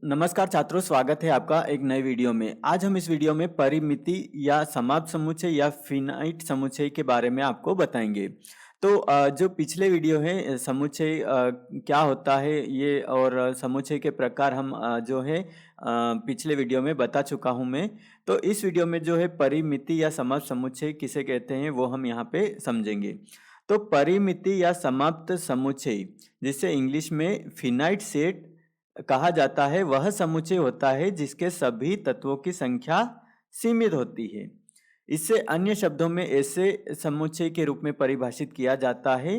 नमस्कार छात्रों, स्वागत है आपका एक नए वीडियो में। आज हम इस वीडियो में परिमिति या समाप्त समुच्चय या फिनाइट समुच्चय के बारे में आपको बताएंगे। तो जो पिछले वीडियो है समुच्चय क्या होता है ये और समुच्चय के प्रकार हम जो है पिछले वीडियो में बता चुका हूँ मैं। तो इस वीडियो में जो है परिमिति या समाप्त समुच्चय किसे कहते हैं वो हम यहाँ पे समझेंगे। तो परिमिति या समाप्त समुच्चय जिसे इंग्लिश में फिनाइट सेट कहा जाता है वह समुच्चय होता है जिसके सभी तत्वों की संख्या सीमित होती है। इसे अन्य शब्दों में ऐसे समुच्चय के रूप में परिभाषित किया जाता है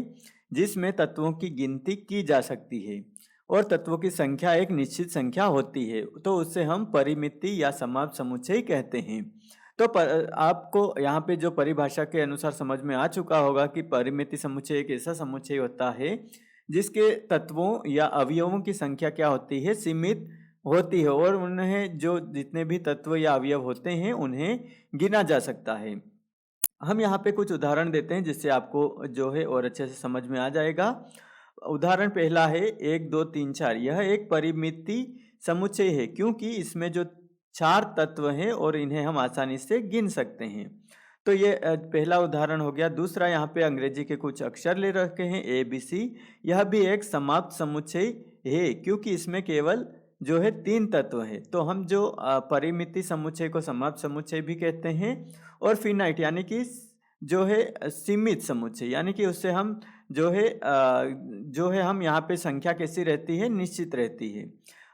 जिसमें तत्वों की गिनती की जा सकती है और तत्वों की संख्या एक निश्चित संख्या होती है, तो उसे हम परिमिति या समाप्त समुच्चय कहते हैं। तो आपको यहाँ पे जो परिभाषा के अनुसार समझ में आ चुका होगा कि परिमिति समुच्चय एक ऐसा समुच्चय होता है जिसके तत्वों या अवयवों की संख्या क्या होती है, सीमित होती है और उन्हें जो जितने भी तत्व या अवयव होते हैं उन्हें गिना जा सकता है। हम यहाँ पे कुछ उदाहरण देते हैं जिससे आपको जो है और अच्छे से समझ में आ जाएगा। उदाहरण पहला है 1 2 3 4। यह एक परिमिति समुच्चय है क्योंकि इसमें जो 4 तत्व हैं और इन्हें हम आसानी से गिन सकते हैं। तो ये पहला उदाहरण हो गया। दूसरा, यहाँ पे अंग्रेजी के कुछ अक्षर ले रखे हैं ABC। यह भी एक समाप्त समुच्चय है क्योंकि इसमें केवल जो है 3 तत्व है। तो हम जो परिमिति समुच्चय को समाप्त समुच्चय भी कहते हैं और फिनाइट यानी कि जो है सीमित समुच्चय यानी कि उससे हम जो है हम यहाँ पे संख्या कैसी रहती है, निश्चित रहती है।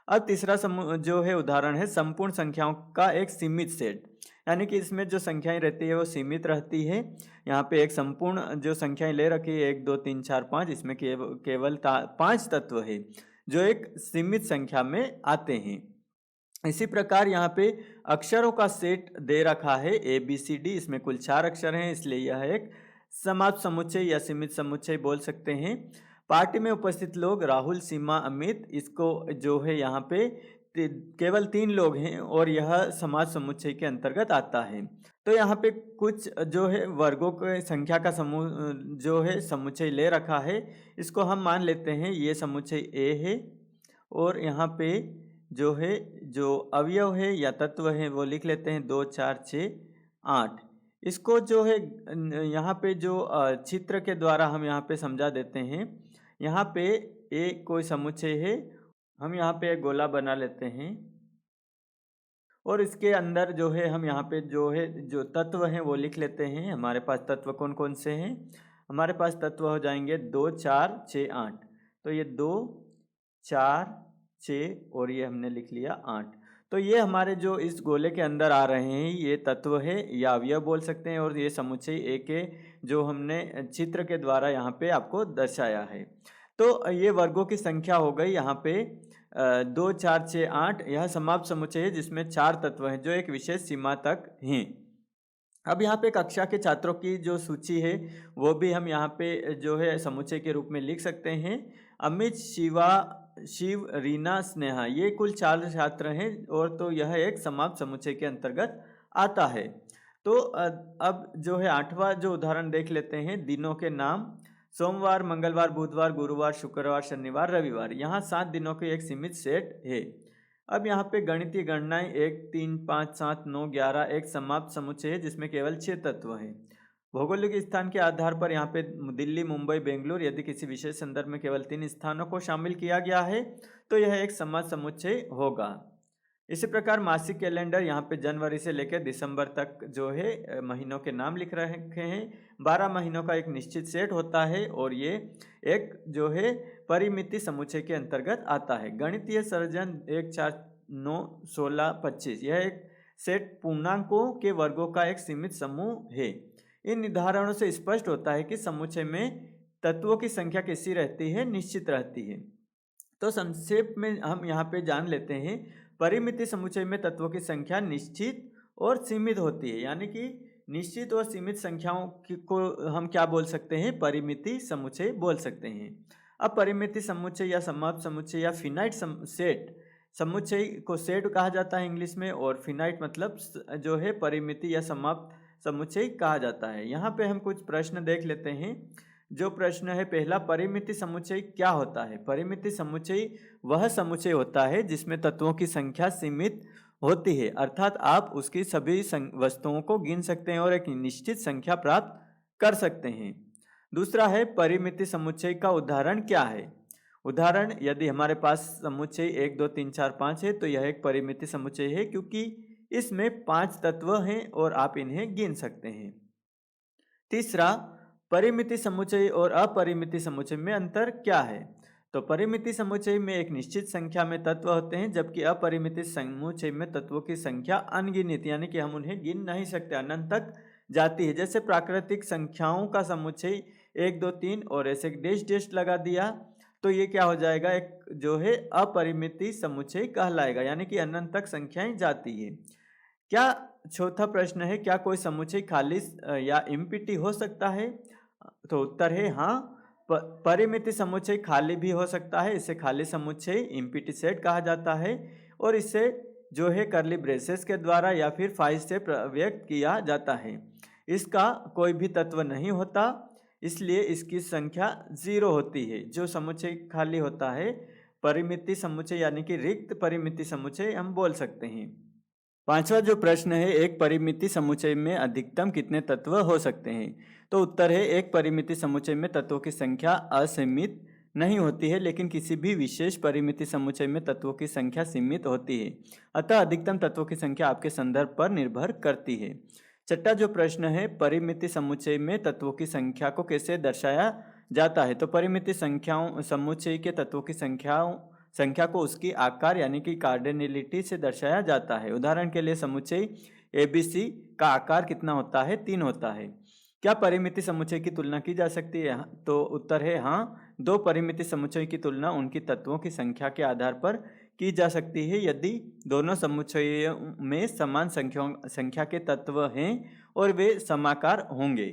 अब तीसरा जो है उदाहरण है संपूर्ण संख्याओं का एक सीमित सेट, यानी कि इसमें जो संख्याएं रहती है वो सीमित रहती है। यहाँ पे एक संपूर्ण जो संख्याएं ले रखी है 1 2 3 4 5, इसमें केवल 5 तत्व है जो एक सीमित संख्या में आते हैं। इसी प्रकार यहाँ पे अक्षरों का सेट दे रखा है ABCD, इसमें कुल 4 अक्षर हैं इसलिए यह एक समाप्त समुच्चय या सीमित समुच्चय बोल सकते हैं। पार्टी में उपस्थित लोग राहुल, सीमा, अमित, इसको जो है यहाँ पे केवल 3 लोग हैं और यह समाज समुच्चय के अंतर्गत आता है। तो यहाँ पे कुछ जो है वर्गों के संख्या का समूह जो है समुच्चय ले रखा है, इसको हम मान लेते हैं ये समुच्चय A है और यहाँ पे जो है जो अवयव है या तत्व है वो लिख लेते हैं 2 4 6 8। इसको जो है यहाँ पे जो चित्र के द्वारा हम यहाँ पे समझा देते हैं। यहाँ पे A कोई समुच्चय है, हम यहाँ पे एक गोला बना लेते हैं और इसके अंदर जो है हम यहाँ पे जो है जो तत्व हैं वो लिख लेते हैं। हमारे पास तत्व कौन कौन से हैं, हमारे पास तत्व हो जाएंगे 2 4 6 8। तो ये 2 4 6 और ये हमने लिख लिया 8। तो ये हमारे जो इस गोले के अंदर आ रहे हैं ये तत्व है या अवयव बोल सकते हैं और ये समुच्चय A के जो हमने चित्र के द्वारा यहाँ पे आपको दर्शाया है। तो ये वर्गों की संख्या हो गई यहाँ पे 2 4 6 8। यह समाप्त समुच्चय है जिसमें 4 तत्व हैं जो एक विशेष सीमा तक हैं। अब यहाँ पे कक्षा के छात्रों की जो सूची है वो भी हम यहाँ पे जो है समुच्चय के रूप में लिख सकते हैं। अमित, शिवा, शिव, रीना, स्नेहा, ये कुल 4 छात्र हैं और तो यह एक समाप्त समुच्चय के अंतर्गत आता है। तो अब जो है 8वां जो उदाहरण देख लेते हैं। दिनों के नाम सोमवार, मंगलवार, बुधवार, गुरुवार, शुक्रवार, शनिवार, रविवार। यहाँ 7 दिनों के एक सीमित सेट है। अब यहाँ पे गणितीय गणनाएं 1 3 5 7 9 11 एक समाप्त समुच्चय है जिसमें केवल 6 तत्व हैं। भौगोलिक स्थान के आधार पर यहाँ पे दिल्ली, मुंबई, बेंगलुरु, यदि किसी विशेष संदर्भ में केवल 3 स्थानों को शामिल किया गया है तो यह एक समाप्त समुच्चय होगा। इसी प्रकार मासिक कैलेंडर, यहाँ पे जनवरी से लेकर दिसंबर तक जो है महीनों के नाम लिख रखे हैं। 12 महीनों का एक निश्चित सेट होता है और ये एक जो है परिमिति समुच्चय के अंतर्गत आता है। गणितीय सर्जन 1 4 9 16 25, यह एक सेट पूर्णांकों के वर्गों का एक सीमित समूह है। इन निर्धारणों से स्पष्ट होता है कि समुच्चय में तत्वों की संख्या कैसी रहती है, निश्चित रहती है। तो संक्षेप में हम यहाँ पे जान लेते हैं परिमिति समुच्चय में तत्वों की संख्या निश्चित और सीमित होती है, यानी कि निश्चित और सीमित संख्याओं को हम क्या बोल सकते हैं, परिमिति समुच्चय बोल सकते हैं। अब परिमिति समुच्चय या समाप्त समुच्चय या फिनाइट सेट, समुच्चय को सेट कहा जाता है इंग्लिश में और फिनाइट मतलब जो है परिमिति या समाप्त समुच्चय कहा जाता है। यहाँ पे हम कुछ प्रश्न देख लेते हैं। जो प्रश्न है पहला, परिमिति समुच्चय क्या होता है? परिमिति समुच्चय वह समुच्चय होता है जिसमें तत्वों की संख्या सीमित होती है, अर्थात आप उसकी सभी वस्तुओं को गिन सकते हैं और एक निश्चित संख्या प्राप्त कर सकते हैं। दूसरा है, परिमिति समुच्चय का उदाहरण क्या है? उदाहरण, यदि हमारे पास समुच्चय 1 2 3 4 5 है तो यह एक परिमिति समुच्चय है, क्योंकि इसमें 5 तत्व हैं और आप इन्हें गिन सकते हैं। तीसरा, परिमिति समुच्चय और अपरिमिति समुच्चय में अंतर क्या है? तो परिमिति समुच्चय में एक निश्चित संख्या में तत्व होते हैं, जबकि अपरिमित समुच्चय में तत्वों की संख्या अनगिनत, यानी कि हम उन्हें गिन नहीं सकते, अनंत तक जाती है। जैसे प्राकृतिक संख्याओं का समुच्चय 1 2 3 और ऐसे डैश डैश लगा दिया तो ये क्या हो जाएगा, एक जो है अपरिमित समुच्चय कहलाएगा, यानी कि अनंत तक संख्याएं जाती है। क्या चौथा प्रश्न है, क्या कोई समुच्चय खाली या इम्पिटी हो सकता है? तो उत्तर है हाँ, परिमित समुच्चय खाली भी हो सकता है। इसे खाली समुच्चय इम्पिटी सेट कहा जाता है और इसे जो है कर्ली ब्रेसेस के द्वारा या फिर फाइल से व्यक्त किया जाता है। इसका कोई भी तत्व नहीं होता, इसलिए इसकी संख्या 0 होती है। जो समुच्चय खाली होता है परिमिति समुच्चय यानी कि रिक्त परिमिति समुच्चय हम बोल सकते हैं। पांचवा जो प्रश्न है, एक परिमिति समुच्चय में अधिकतम कितने तत्व हो सकते हैं? तो उत्तर है, एक परिमिति समुच्चय में तत्वों की संख्या असीमित नहीं होती है, लेकिन किसी भी विशेष परिमिति समुच्चय में तत्वों की संख्या सीमित होती है। अतः अधिकतम तत्वों की संख्या आपके संदर्भ पर निर्भर करती है। छठा जो प्रश्न है, परिमिति समुच्चय में तत्वों की संख्या को कैसे दर्शाया जाता है? तो परिमिति संख्याओं समुच्चय के तत्वों की संख्या को उसकी आकार यानी कि कार्डिनलिटी से दर्शाया जाता है। उदाहरण के लिए समुच्चय ABC का आकार कितना होता है? 3 होता है। क्या परिमिति समुच्चय की तुलना की जा सकती है? तो उत्तर है हाँ, 2 परिमिति समुच्चय की तुलना उनकी तत्वों की संख्या के आधार पर की जा सकती है, यदि दोनों समुच्चयों में समान संख्या के तत्व हैं और वे समाकार होंगे।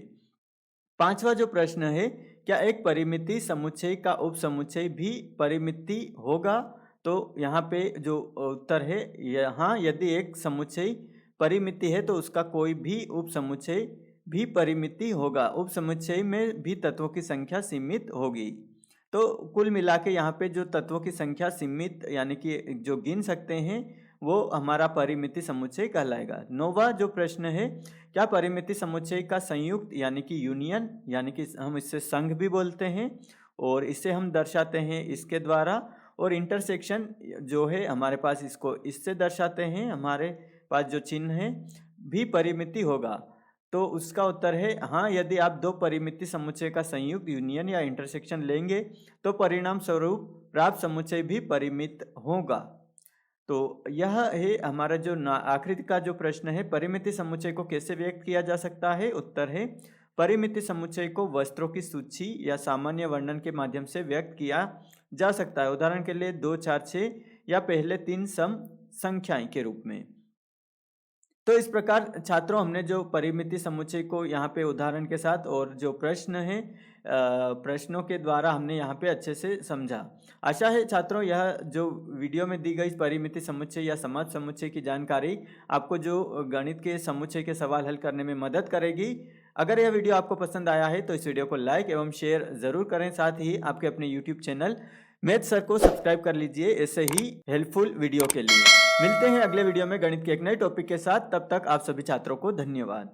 पांचवा जो प्रश्न है, क्या एक परिमिति समुच्चय का उपसमुच्चय भी परिमिति होगा? तो यहाँ पे जो उत्तर है यहाँ, यदि एक समुच्चय परिमिति है तो उसका कोई भी उपसमुच्चय भी परिमिति होगा। उपसमुच्चय में भी तत्वों की संख्या सीमित होगी। तो कुल मिला के यहाँ पे जो तत्वों की संख्या सीमित यानी कि जो गिन सकते हैं वो हमारा परिमिति समुच्चय कहलाएगा। नौवां जो प्रश्न है, क्या परिमिति समुच्चय का संयुक्त यानी कि यूनियन, यानी कि हम इससे संघ भी बोलते हैं और इसे हम दर्शाते हैं इसके द्वारा, और इंटरसेक्शन जो है हमारे पास इसको इससे दर्शाते हैं, हमारे पास जो चिन्ह है भी परिमिति होगा। तो उसका उत्तर है हाँ, यदि आप 2 परिमिति समुच्चय का संयुक्त यूनियन या इंटरसेक्शन लेंगे तो परिणाम स्वरूप प्राप्त समुच्चय भी परिमित होगा। तो यह है हमारा जो आखिरी का जो प्रश्न है, परिमिति समुच्चय को कैसे व्यक्त किया जा सकता है? उत्तर है, परिमिति समुच्चय को वस्त्रों की सूची या सामान्य वर्णन के माध्यम से व्यक्त किया जा सकता है। उदाहरण के लिए 2 4 6 या पहले 3 सम संख्याएं के रूप में। तो इस प्रकार छात्रों, हमने जो परिमिति समुच्चय को यहाँ पे उदाहरण के साथ और जो प्रश्न है प्रश्नों के द्वारा हमने यहाँ पे अच्छे से समझा। आशा है छात्रों, यह जो वीडियो में दी गई परिमिति समुच्चय या समाज समुच्चय की जानकारी आपको जो गणित के समुच्चय के सवाल हल करने में मदद करेगी। अगर यह वीडियो आपको पसंद आया है तो इस वीडियो को लाइक एवं शेयर ज़रूर करें। साथ ही आपके अपने यूट्यूब चैनल मैथ सर को सब्सक्राइब कर लीजिए ऐसे ही हेल्पफुल वीडियो के लिए। मिलते हैं अगले वीडियो में गणित के एक नए टॉपिक के साथ। तब तक आप सभी छात्रों को धन्यवाद।